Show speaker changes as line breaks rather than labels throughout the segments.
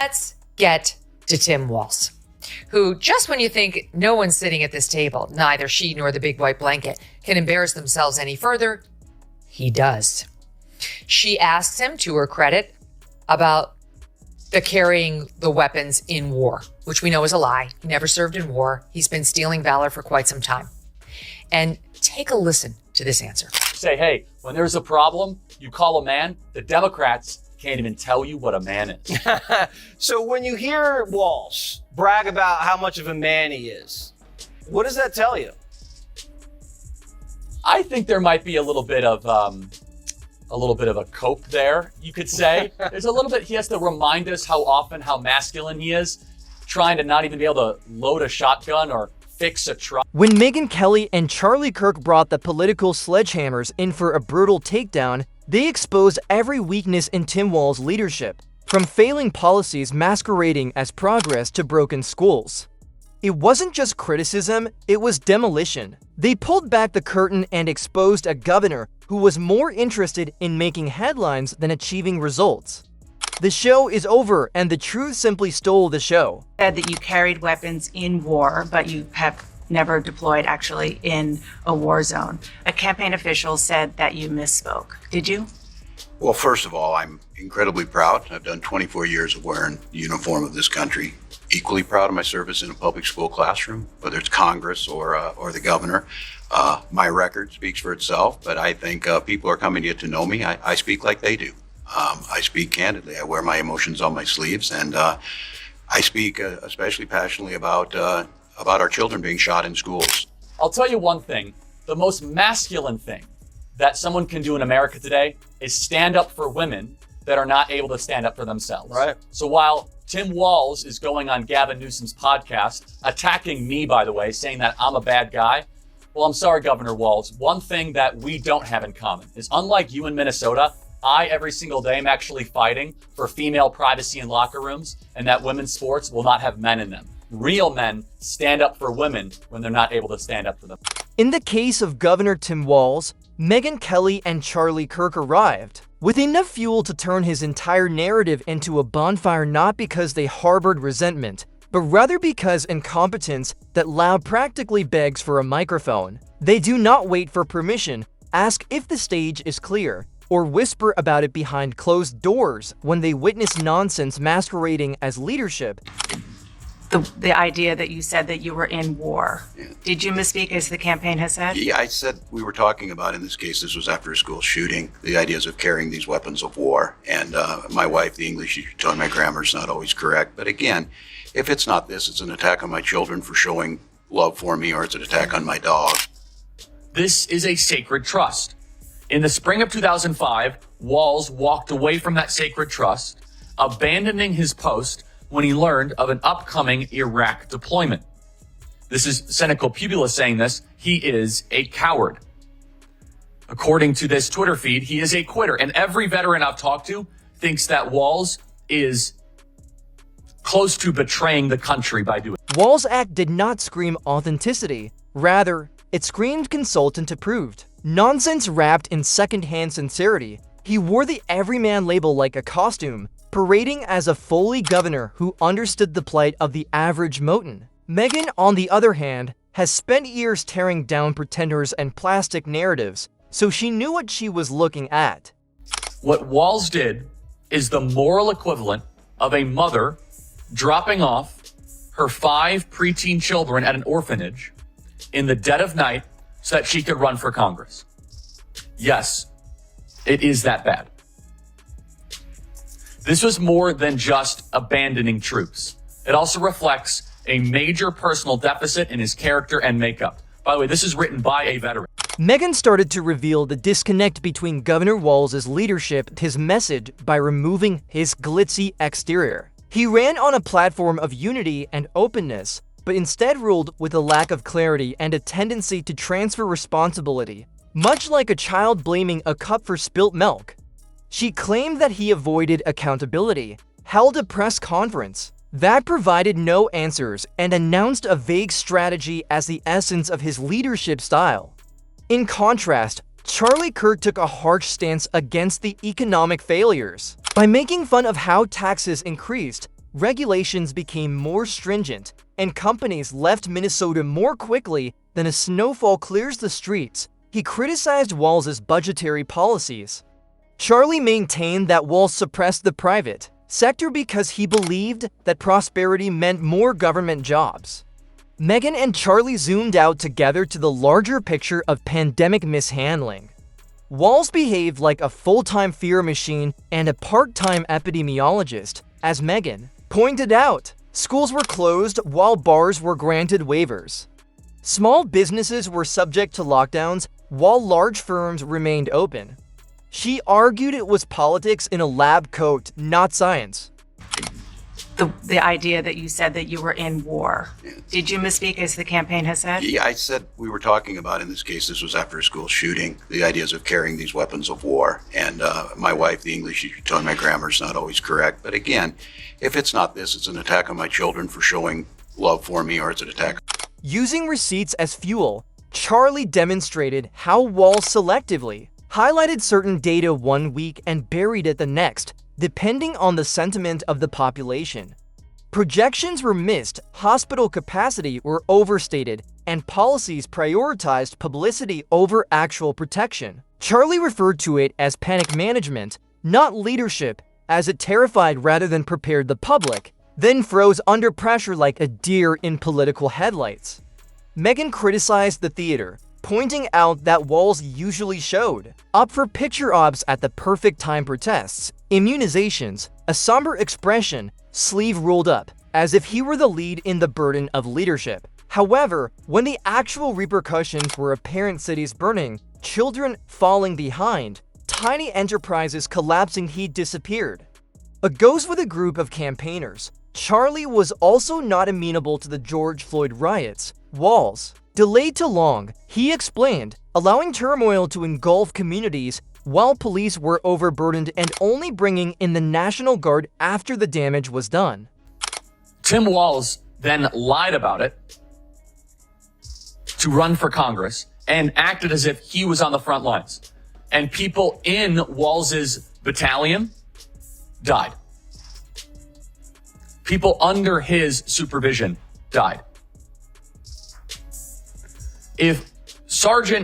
Let's get to Tim Walz, who, just when you think no one's sitting at this table, neither she nor the big white blanket, can embarrass themselves any further, he does. She asks him, to her credit, about the carrying the weapons in war, which we know is a lie. He never served in war. He's been stealing valor for quite some time. And take a listen to this answer.
Say, hey, when there's a problem, you call a man. The Democrats can't even tell you what a man is.
So when you hear Walz brag about how much of a man he is, what does that tell you?
I think there might be a little bit of a cope there, you could say. There's a little bit, he has to remind us how masculine he is, trying to not even be able to load a shotgun or fix a truck.
When Megyn Kelly and Charlie Kirk brought the political sledgehammers in for a brutal takedown, they exposed every weakness in Tim Walz's leadership, from failing policies masquerading as progress to broken schools. It wasn't just criticism, it was demolition. They pulled back the curtain and exposed a governor who was more interested in making headlines than achieving results. The show is over, and the truth simply stole the show.
Said that you carried weapons in war, but you have never deployed actually in a war zone. A campaign official said that you misspoke. Did you?
Well, first of all, I'm incredibly proud. I've done 24 years of wearing the uniform of this country. Equally proud of my service in a public school classroom, whether it's Congress or the governor. My record speaks for itself, but I think people are coming to get to know me. I speak like they do. I speak candidly. I wear my emotions on my sleeves, and I speak especially passionately about our children being shot in schools.
I'll tell you one thing. The most masculine thing that someone can do in America today is stand up for women that are not able to stand up for themselves.
Right.
So while Tim Walz is going on Gavin Newsom's podcast, attacking me, by the way, saying that I'm a bad guy, well, I'm sorry, Governor Walz. One thing that we don't have in common is, unlike you in Minnesota, I, every single day, am actually fighting for female privacy in locker rooms and that women's sports will not have men in them. Real men stand up for women when they're not able to stand up for them.
In the case of Governor Tim Walz, Megyn Kelly and Charlie Kirk arrived with enough fuel to turn his entire narrative into a bonfire, not because they harbored resentment, but rather because incompetence that loud practically begs for a microphone. They do not wait for permission, ask if the stage is clear, or whisper about it behind closed doors when they witness nonsense masquerading as leadership.
The idea that you said that you were in war.
Yeah.
Did you misspeak as the campaign has said?
Yeah, I said we were talking about, in this case, this was after a school shooting, the ideas of carrying these weapons of war. And my wife, the English teacher, told me my grammar's not always correct. But again, if it's not this, it's an attack on my children for showing love for me, or it's an attack on my dog.
This is a sacred trust. In the spring of 2005, Walz walked away from that sacred trust, abandoning his post when he learned of an upcoming Iraq deployment. This is Senecal Pubula saying this. He is a coward. According to this Twitter feed, he is a quitter. And every veteran I've talked to thinks that Walz is close to betraying the country by doing it.
Walz's act did not scream authenticity. Rather, it screamed consultant approved. Nonsense wrapped in second-hand sincerity. He wore the everyman label like a costume, parading as a Foley governor who understood the plight of the average Moton. Megyn, on the other hand, has spent years tearing down pretenders and plastic narratives, so she knew what she was looking at.
What Walz did is the moral equivalent of a mother dropping off her 5 preteen children at an orphanage in the dead of night so that she could run for Congress. Yes, it is that bad. This was more than just abandoning troops. It also reflects a major personal deficit in his character and makeup. By the way, this is written by a veteran.
Megyn started to reveal the disconnect between Governor Walz's leadership and his message by removing his glitzy exterior. He ran on a platform of unity and openness, but instead ruled with a lack of clarity and a tendency to transfer responsibility, much like a child blaming a cup for spilt milk. She claimed that he avoided accountability, held a press conference that provided no answers, and announced a vague strategy as the essence of his leadership style. In contrast, Charlie Kirk took a harsh stance against the economic failures. By making fun of how taxes increased, regulations became more stringent, and companies left Minnesota more quickly than a snowfall clears the streets. He criticized Walz's budgetary policies. Charlie maintained that Walz suppressed the private sector because he believed that prosperity meant more government jobs. Megyn and Charlie zoomed out together to the larger picture of pandemic mishandling. Walz behaved like a full-time fear machine and a part-time epidemiologist. As Megyn pointed out, schools were closed while bars were granted waivers. Small businesses were subject to lockdowns while large firms remained open. She argued it was politics in a lab coat, not science.
The idea that you said that you were in war. Did you misspeak as the campaign has said?
Yeah, I said we were talking about, in this case, this was after a school shooting, the ideas of carrying these weapons of war. And my wife, the English teacher, told me my grammar's not always correct. But again, if it's not this, it's an attack on my children for showing love for me, or it's an attack.
Using receipts as fuel, Charlie demonstrated how Walz selectively highlighted certain data one week and buried it the next, depending on the sentiment of the population. Projections were missed, hospital capacity were overstated, and policies prioritized publicity over actual protection. Charlie referred to it as panic management, not leadership, as it terrified rather than prepared the public, then froze under pressure like a deer in political headlights. Megyn criticized the theater, pointing out that Walz usually showed up for picture ops at the perfect time: protests, immunizations, a somber expression, sleeve rolled up, as if he were the lead in the burden of leadership. However, when the actual repercussions were apparent, cities burning, children falling behind, tiny enterprises collapsing, he disappeared. A ghost with a group of campaigners, Charlie was also not amenable to the George Floyd riots. Walz delayed too long, he explained, allowing turmoil to engulf communities while police were overburdened and only bringing in the National Guard after the damage was done.
Tim Walz then lied about it to run for Congress and acted as if he was on the front lines. And people in Walz's battalion died. People under his supervision died. If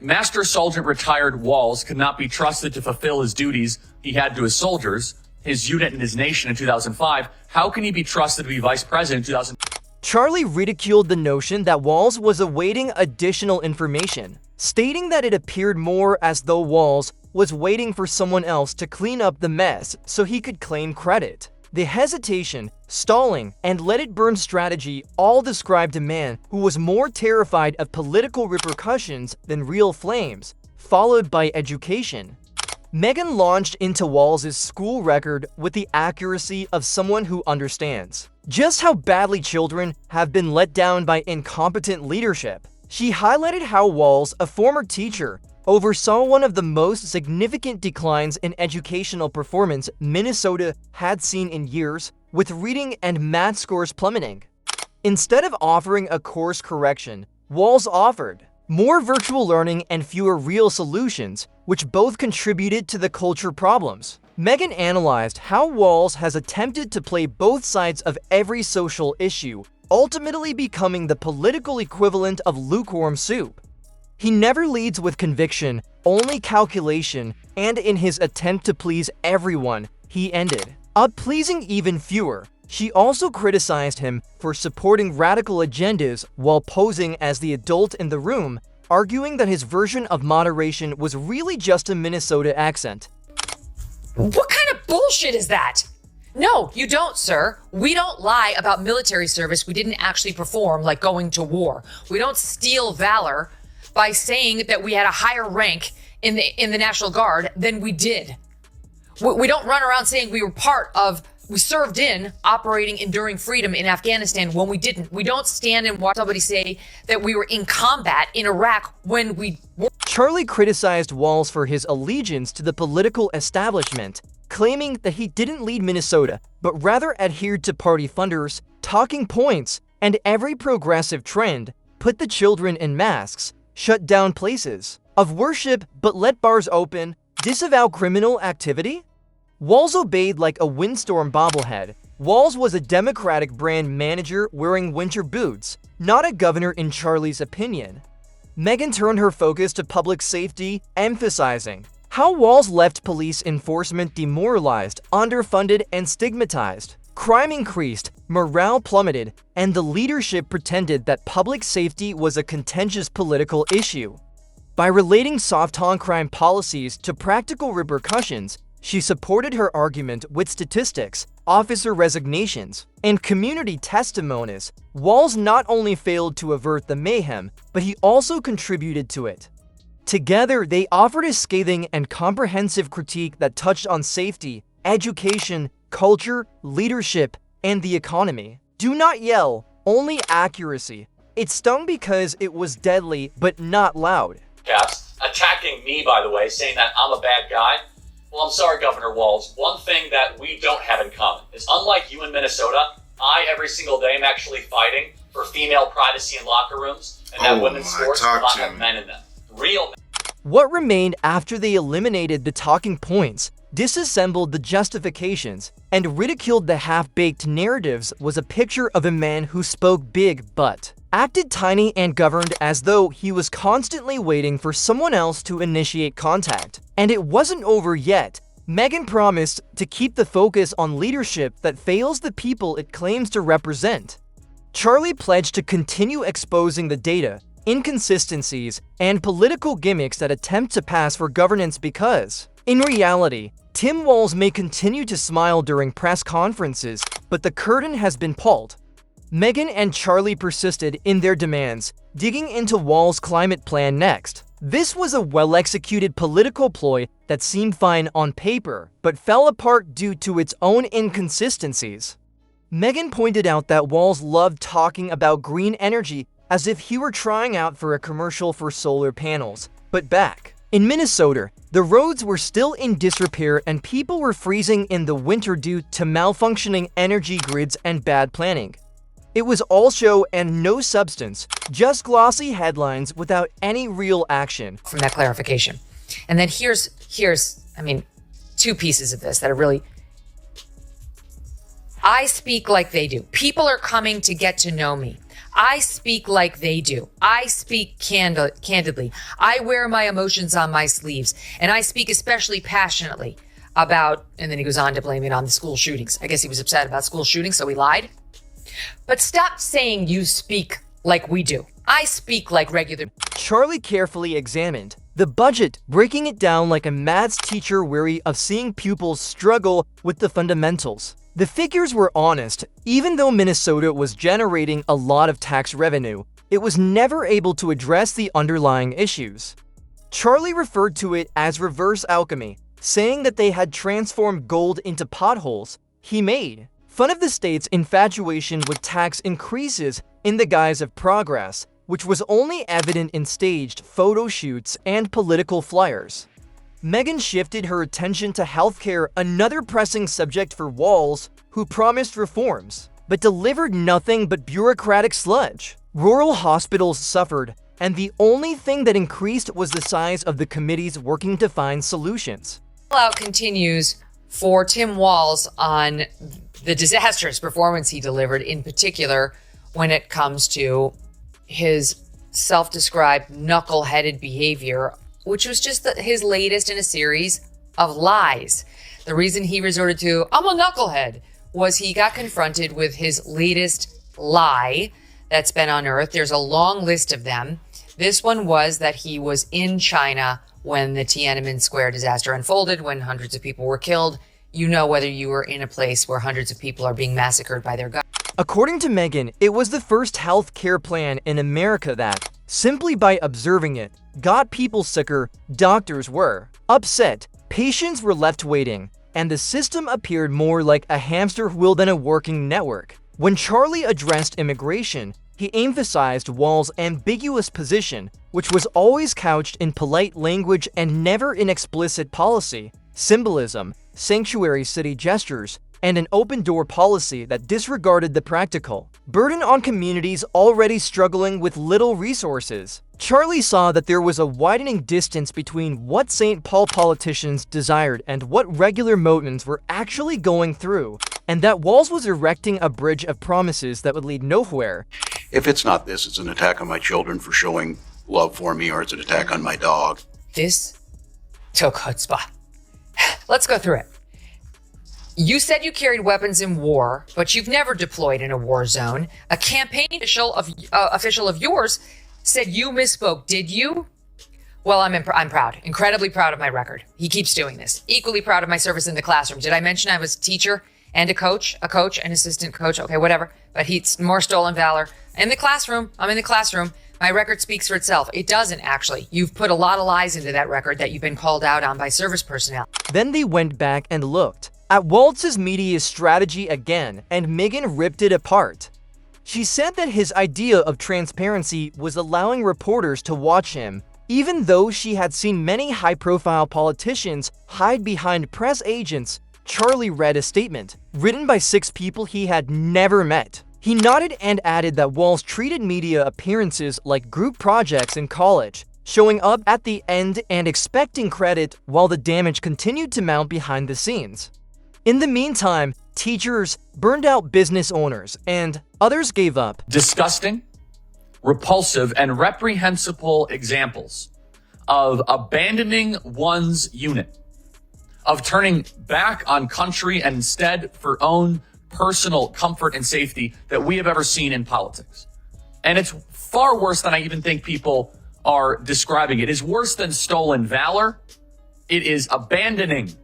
Master Sergeant retired Walz could not be trusted to fulfill his duties he had to his soldiers, his unit, and his nation in 2005, how can he be trusted to be vice president in 2000?
Charlie ridiculed the notion that Walz was awaiting additional information, stating that it appeared more as though Walz was waiting for someone else to clean up the mess so he could claim credit. The hesitation, stalling, and let it burn strategy all described a man who was more terrified of political repercussions than real flames, followed by education. Megyn launched into Walz's school record with the accuracy of someone who understands just how badly children have been let down by incompetent leadership. She highlighted how Walz, a former teacher, oversaw one of the most significant declines in educational performance Minnesota had seen in years, with reading and math scores plummeting. Instead of offering a course correction, Walz offered more virtual learning and fewer real solutions, which both contributed to the culture problems. Megyn analyzed how Walz has attempted to play both sides of every social issue, ultimately becoming the political equivalent of lukewarm soup. He never leads with conviction, only calculation, and in his attempt to please everyone, he ended up pleasing even fewer. She also criticized him for supporting radical agendas while posing as the adult in the room, arguing that his version of moderation was really just a Minnesota accent.
What kind of bullshit is that? No, you don't, sir. We don't lie about military service we didn't actually perform, like going to war. We don't steal valor by saying that we had a higher rank in the National Guard than we did. We don't run around saying we served in Operating Enduring Freedom in Afghanistan when we didn't. We don't stand and watch somebody say that we were in combat in Iraq when we weren't.
Charlie criticized Walz for his allegiance to the political establishment, claiming that he didn't lead Minnesota, but rather adhered to party funders, talking points, and every progressive trend, put the children in masks, shut down places of worship but let bars open, disavow criminal activity. Walz obeyed like a windstorm bobblehead, Walz was a Democratic brand manager wearing winter boots, not a governor in Charlie's opinion. Megyn turned her focus to public safety, emphasizing how Walz left police enforcement demoralized, underfunded, and stigmatized. Crime increased, morale plummeted, and the leadership pretended that public safety was a contentious political issue. By relating soft-on-crime policies to practical repercussions, she supported her argument with statistics, officer resignations, and community testimonies. Walz not only failed to avert the mayhem, but he also contributed to it. Together, they offered a scathing and comprehensive critique that touched on safety, education, culture, leadership, and the economy. Do not yell, only accuracy. It stung because it was deadly, but not loud.
Attacking me, by the way, saying that I'm a bad guy. Well, I'm sorry, Governor Walz. One thing that we don't have in common is, unlike you in Minnesota, I, every single day, am actually fighting for female privacy in locker rooms and that women's sports will not have men in them. Real men.
What remained after they eliminated the talking points, disassembled the justifications, and ridiculed the half-baked narratives was a picture of a man who spoke big but acted tiny and governed as though he was constantly waiting for someone else to initiate contact. And it wasn't over yet. Megyn promised to keep the focus on leadership that fails the people it claims to represent. Charlie pledged to continue exposing the data, inconsistencies, and political gimmicks that attempt to pass for governance because, in reality, Tim Walz may continue to smile during press conferences, but the curtain has been pulled. Megyn and Charlie persisted in their demands, digging into Walz's climate plan next. This was a well-executed political ploy that seemed fine on paper, but fell apart due to its own inconsistencies. Megyn pointed out that Walz loved talking about green energy as if he were trying out for a commercial for solar panels. But back in Minnesota, the roads were still in disrepair and people were freezing in the winter due to malfunctioning energy grids and bad planning. It was all show and no substance, just glossy headlines without any real action.
From that clarification. And then here's two pieces of this that are really, I speak like they do. People are coming to get to know me. I speak like they do. I speak candidly. I wear my emotions on my sleeves. And I speak especially passionately about, and then he goes on to blame it on the school shootings. I guess he was upset about school shootings, so he lied. But stop saying you speak like we do. I speak like regular.
Charlie carefully examined the budget, breaking it down like a maths teacher weary of seeing pupils struggle with the fundamentals. The figures were honest. Even though Minnesota was generating a lot of tax revenue, it was never able to address the underlying issues. Charlie referred to it as reverse alchemy, saying that they had transformed gold into potholes. He made fun of the state's infatuation with tax increases in the guise of progress, which was only evident in staged photo shoots and political flyers. Megyn shifted her attention to healthcare, another pressing subject for Walz, who promised reforms, but delivered nothing but bureaucratic sludge. Rural hospitals suffered, and the only thing that increased was the size of the committees working to find solutions.
Fallout continues for Tim Walz on the disastrous performance he delivered, in particular when it comes to his self-described knuckle-headed behavior, which was just his latest in a series of lies. The reason he resorted to, I'm a knucklehead, was he got confronted with his latest lie that's been unearthed. There's a long list of them. This one was that he was in China when the Tiananmen Square disaster unfolded, when hundreds of people were killed. You know whether you were in a place where hundreds of people are being massacred by their government.
According to Megyn, it was the first health care plan in America that, simply by observing it, got people sicker. Doctors were upset, patients were left waiting, and the system appeared more like a hamster wheel than a working network. When Charlie addressed immigration, he emphasized Walz's ambiguous position, which was always couched in polite language and never in explicit policy, symbolism, sanctuary city gestures, and an open-door policy that disregarded the practical burden on communities already struggling with little resources. Charlie saw that there was a widening distance between what St. Paul politicians desired and what regular Motans were actually going through, and that Walz was erecting a bridge of promises that would lead nowhere.
If it's not this, it's an attack on my children for showing love for me, or it's an attack on my dog.
This took chutzpah. Let's go through it. You said you carried weapons in war, but you've never deployed in a war zone. A campaign official of yours said you misspoke. Did you? Well, I'm proud, incredibly proud of my record. He keeps doing this. Equally proud of my service in the classroom. Did I mention I was a teacher and a coach, an assistant coach? Okay, whatever. But he's more stolen valor. In the classroom, I'm in the classroom. My record speaks for itself. It doesn't, actually. You've put a lot of lies into that record that you've been called out on by service personnel.
Then they went back and looked at Walz's media strategy again, and Megyn ripped it apart. She said that his idea of transparency was allowing reporters to watch him, even though she had seen many high-profile politicians hide behind press agents. Charlie read a statement, written by 6 people he had never met. He nodded and added that Walz treated media appearances like group projects in college, showing up at the end and expecting credit while the damage continued to mount behind the scenes. In the meantime, teachers, burned out business owners, and others gave up.
Disgusting, repulsive, and reprehensible examples of abandoning one's unit, of turning back on country and instead for own personal comfort and safety that we have ever seen in politics. And it's far worse than I even think people are describing it. It is worse than stolen valor. It is abandoning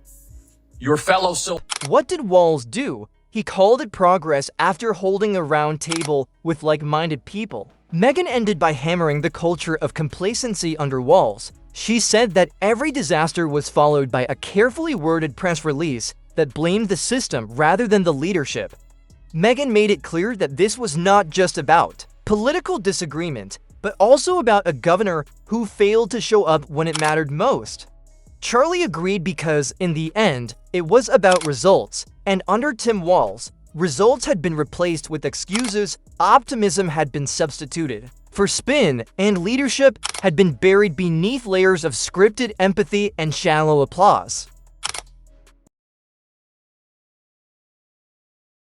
your fellow soldiers.
What did Walz do? He called it progress after holding a round table with like-minded people. Megyn ended by hammering the culture of complacency under Walz. She said that every disaster was followed by a carefully worded press release that blamed the system rather than the leadership. Megyn made it clear that this was not just about political disagreement, but also about a governor who failed to show up when it mattered most. Charlie agreed because, in the end, it was about results, and under Tim Walz, results had been replaced with excuses, optimism had been substituted for spin, and leadership had been buried beneath layers of scripted empathy and shallow applause.